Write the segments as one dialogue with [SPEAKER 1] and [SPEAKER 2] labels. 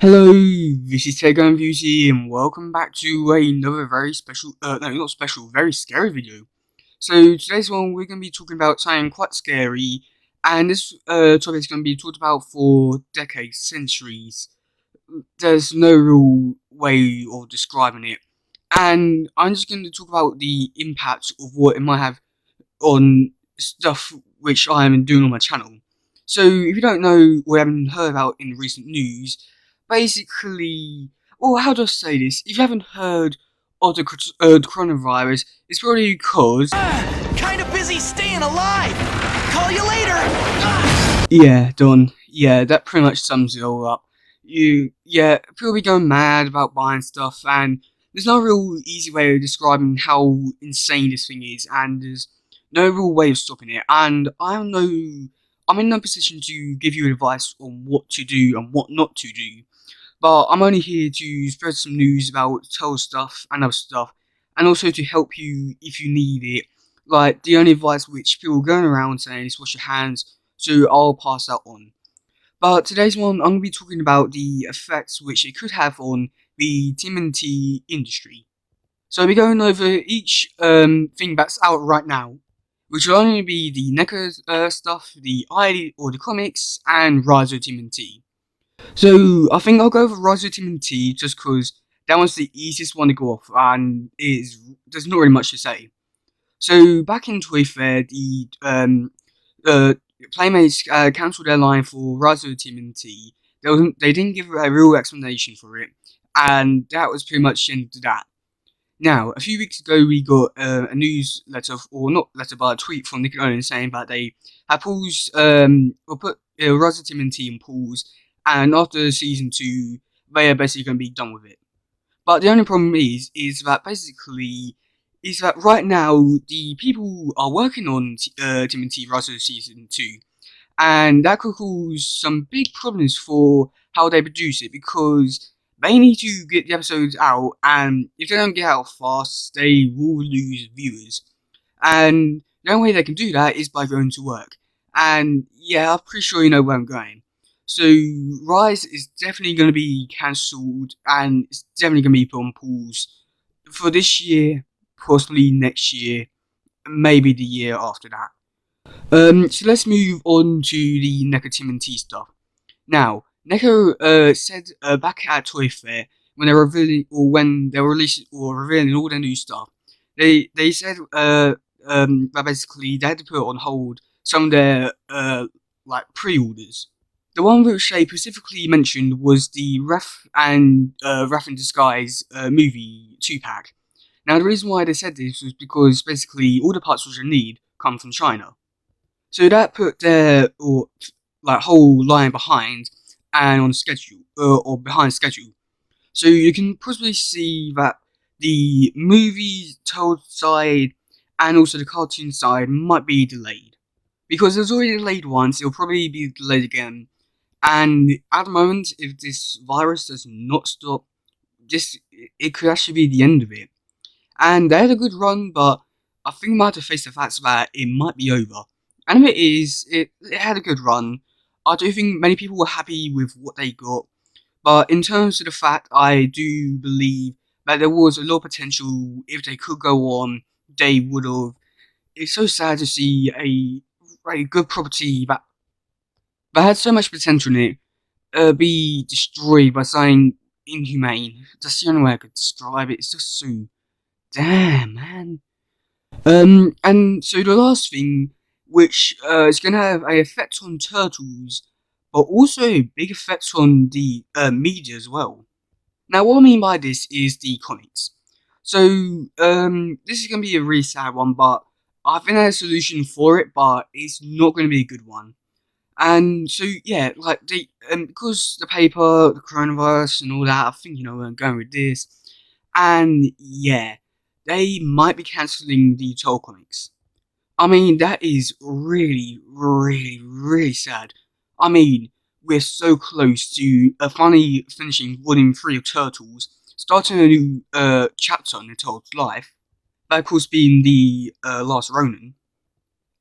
[SPEAKER 1] Hello, this is teddygaming and welcome back to another very special, no not special, very scary video. So today's one we're going to be talking about something quite scary, and this topic is going to be talked about for decades, centuries. There's no real way of describing it, and I'm just going to talk about the impact of what it might have on stuff which I am doing on my channel. So if you don't know or haven't heard about in recent news, basically, well, how do I say this? If you haven't heard of the coronavirus, it's probably because
[SPEAKER 2] Kinda busy staying alive. Call you later.
[SPEAKER 1] yeah, done. Yeah, that pretty much sums it all up. People be going mad about buying stuff, and there's no real easy way of describing how insane this thing is, and there's no real way of stopping it. And I'm in no position to give you advice on what to do and what not to do. But I'm only here to spread some news about tell stuff and other stuff, and also to help you if you need it. Like, the only advice which people are going around saying is wash your hands, so I'll pass that on. But today's one, I'm going to be talking about the effects which it could have on the tmnt industry. So we're going over each thing that's out right now, which will only be the NECA stuff, the ID or the comics, and Rise of tmnt. So I think I'll go for Rise of tmnt just because that one's the easiest one to go off, and there's not really much to say. So back in Toy Fair, the Playmates cancelled their line for Rise of tmnt. They didn't give a real explanation for it, and that was pretty much the end of that. Now, a few weeks ago, we got a newsletter, or not letter, but a tweet from Nickelodeon saying that they had put Rise of tmnt in pause, and after season 2, they are basically going to be done with it. But the only problem is that right now the people are working on tmnt Rise of season 2, and that could cause some big problems for how they produce it, because they need to get the episodes out, and if they don't get out fast, they will lose viewers. And the only way they can do that is by going to work. And yeah, I'm pretty sure you know where I'm going. So Rise is definitely going to be cancelled, and it's definitely going to be put on pause for this year, possibly next year, maybe the year after that. So let's move on to the NECA tmnt stuff. Now, NECA said back at Toy Fair when they were revealing all their new stuff, they said that basically they had to put on hold some of their pre-orders. The one which they specifically mentioned was the Wrath in Disguise movie 2-pack. Now, the reason why they said this was because basically all the parts which they need come from China. So that put their whole line behind and on schedule, or behind schedule. So you can possibly see that the movie told side and also the cartoon side might be delayed. Because it was already delayed once, it'll probably be delayed again. And at the moment, if this virus does not stop, it could actually be the end of it. And they had a good run, but I think we might have to face the facts that it might be over. And if it is, it had a good run. I do think many people were happy with what they got, but in terms of the fact, I do believe that there was a lot of potential. If they could go on, they would have. It's so sad to see a good property that had so much potential in it be destroyed by something inhumane. That's the only way I could describe it. It's just so damn, man. And so the last thing, which is going to have an effect on turtles, but also a big effect on the media as well. Now, what I mean by this is the comics. So, this is going to be a really sad one, but I think I have a solution for it, but it's not going to be a good one. And so, yeah, because the paper, the coronavirus, and all that, I think you know where I'm going with this. And yeah, they might be cancelling the Toll comics. I mean, that is really, really, really sad. I mean, we're so close to finally finishing Volume 3 of Turtles, starting a new chapter in the Turtles' life, that of course being the Last Ronin.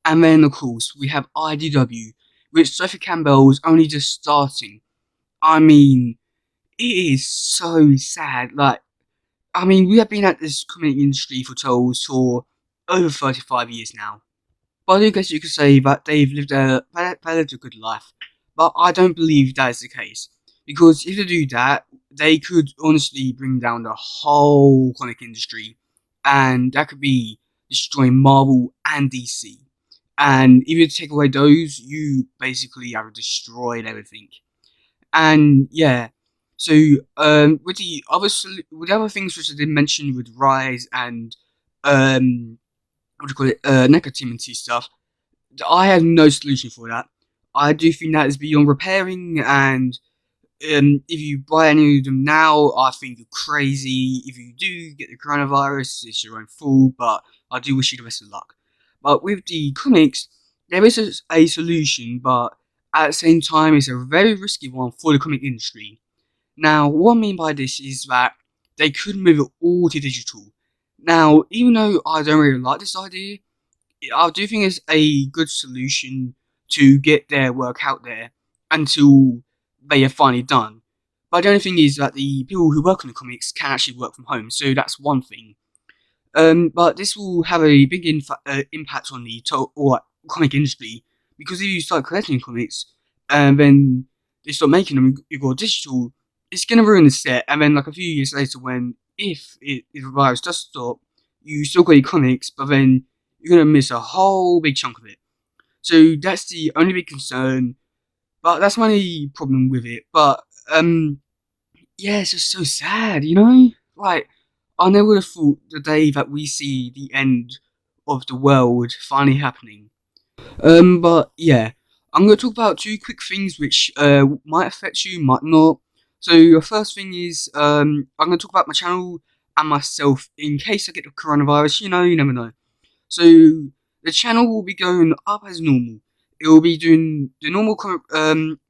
[SPEAKER 1] And then, of course, we have IDW, which Sophie Campbell is only just starting. I mean, it is so sad. Like, I mean, we have been at this comic industry for Tolls for over 35 years now. But I guess you could say that they've lived they lived a good life. But I don't believe that is the case. Because if they do that, they could honestly bring down the whole comic industry. And that could be destroying Marvel and DC. And if you take away those, you basically have destroyed everything. And yeah, so with the other things which I did mention with Rise and what do you call it, NECA tmnt stuff, I have no solution for that. I do think that is beyond repairing, and if you buy any of them now, I think you're crazy. If you do get the coronavirus, it's your own fault, but I do wish you the best of luck. But with the comics, there is a solution, but at the same time, it's a very risky one for the comic industry. Now, what I mean by this is that they could move it all to digital. Now, even though I don't really like this idea, I do think it's a good solution to get their work out there until they are finally done. But the only thing is that the people who work on the comics can actually work from home, so that's one thing. But this will have a big impact on the comic industry, because if you start collecting comics and then they start making them, you go digital, it's gonna ruin the set. And then like a few years later, when if the virus does stop, you still got your comics, but then you're gonna miss a whole big chunk of it. So that's the only big concern. But that's my only problem with it. But yeah, it's just so sad, you know? Like, I never would have thought the day that we see the end of the world finally happening. But yeah, I'm gonna talk about two quick things which might affect you, might not. So the first thing is I'm gonna talk about my channel and myself in case I get the coronavirus. You know, you never know. So the channel will be going up as normal. It will be doing the normal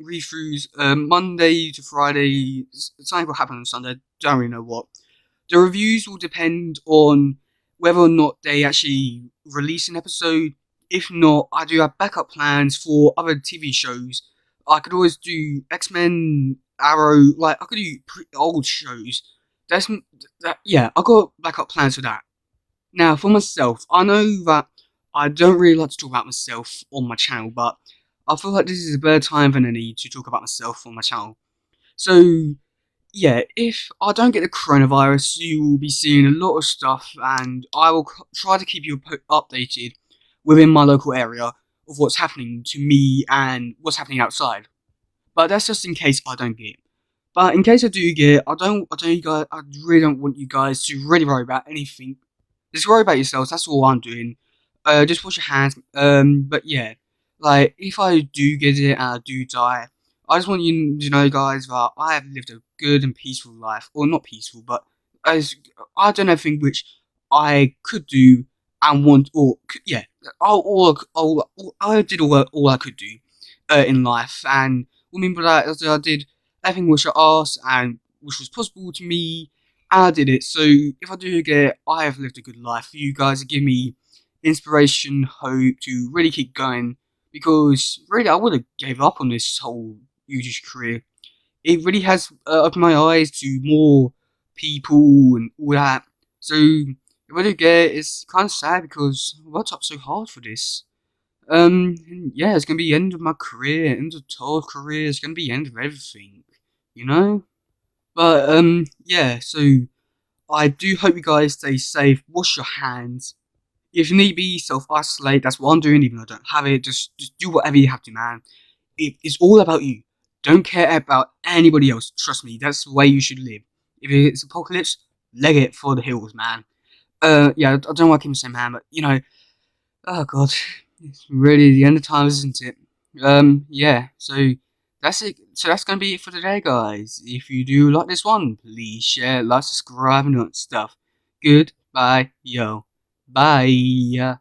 [SPEAKER 1] read-throughs Monday to Friday. Something will happen on Sunday. Don't really know what. The reviews will depend on whether or not they actually release an episode. If not, I do have backup plans for other TV shows. I could always do X-Men, Arrow, like I could do old shows. Yeah, I got backup plans for that. Now, for myself, I know that I don't really like to talk about myself on my channel, but I feel like this is a better time than any to talk about myself on my channel. So, yeah, if I don't get the coronavirus, you will be seeing a lot of stuff, and I will try to keep you updated within my local area of what's happening to me and what's happening outside. But that's just in case I don't get it. But in case I do get it, I really don't want you guys to really worry about anything. Just worry about yourselves, that's all I'm doing. Just wash your hands. But yeah, like if I do get it and I do die, I just want you to know, guys, that I have lived a good and peaceful life, or not peaceful, but I don't know anything which I could do and want, or yeah, I did all I could do in life, and what I mean by that is I did everything which I asked and which was possible to me, and I did it. So if I do get it, I have lived a good life. You guys give me inspiration, hope to really keep going, because really I would have gave up on this whole YouTube career. It really has opened my eyes to more people and all that. So if I do get it, it's kind of sad because I worked up so hard for this. And yeah, it's gonna be the end of my career, end of Todd's career. It's gonna be the end of everything, you know. But yeah. So I do hope you guys stay safe. Wash your hands. If need be, self-isolate. That's what I'm doing, even though I don't have it. Just do whatever you have to, man. It's all about you. Don't care about anybody else. Trust me, that's the way you should live. If it's apocalypse, leg it for the hills, man. Yeah, I don't know why I keep saying man, but you know, oh god, it's really the end of times, isn't it? Yeah. So that's it. So that's gonna be it for today, guys. If you do like this one, please share, like, subscribe, and all that stuff. Goodbye, yo. Bye.